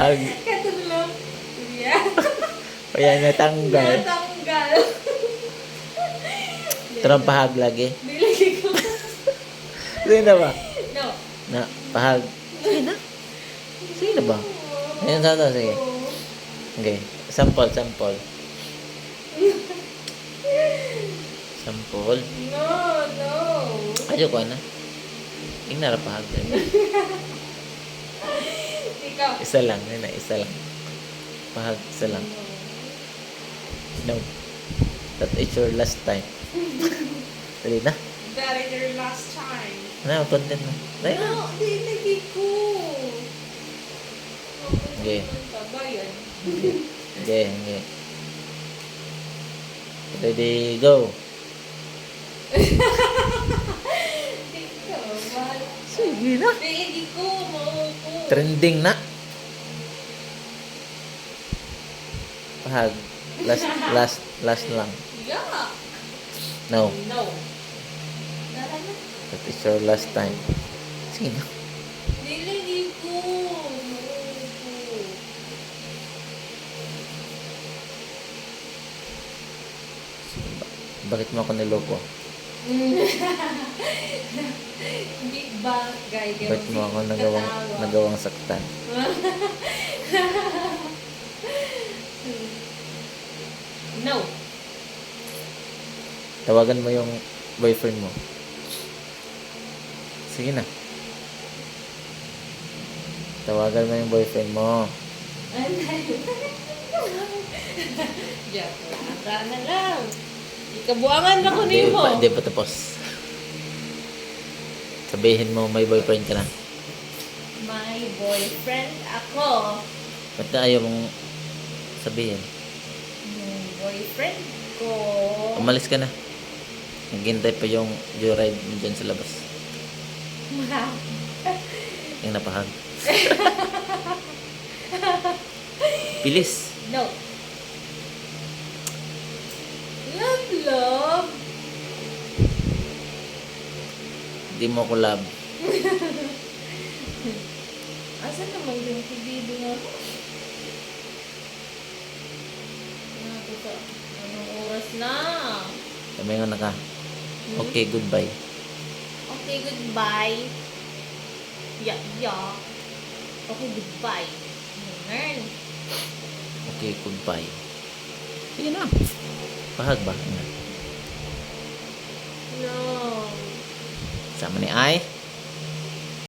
Pahag. Katulog. Yeah. Kaya natanggal. Natanggal. Tarang pahag lagi. Nilagay ko. Sige na ba? No. Na, pahag. Sige na. Sige na ba? Ayun sa ito, sige. Okay. Sample. Sample. No, no. Ayoko na. Ignara pahag. Ikaw. Isa lang. Yun na, isa lang. Pahag, isa lang. No. That is your last time. Dali na. That is your last time. Ano, content na. Dali na. No, nilagay ko. Okay. Tabayan. Okay, okay. Ready, go. Ikaw, bahala. Sige na. Hindi ko, maupo. Trending na. Pahag. Last lang. Yeah. No. No. Dara na. That is your last time. Sige na. Nilagay ko. Maupo. Bakit mo ako niloko? Big bang guy. Bakit mo ako nagawang saktan? No. Tawagan mo yung boyfriend mo. Sige na. Tawagan mo yung boyfriend mo. Diyan, wala na lang. Ikabuangan na ko Hindi nimo. Hindi pa tapos. Sabihin mo may boyfriend ka na. My boyfriend ako. Ba't na ayaw mong sabihin? Yung boyfriend ko. Umalis ka na. Naghintay pa yung joyride mo dyan sa labas. Yung napahag. Bilis. No. Love, love. Hindi mo ako love. Asan naman yung kibido nga? Anong oras na? Sabi nga naka. Okay, goodbye. Okay, goodbye. Yeah, yeah. Okay, goodbye. Ganun. Okay, goodbye. Sige na. Pahag ba? No. Sama ni Ai.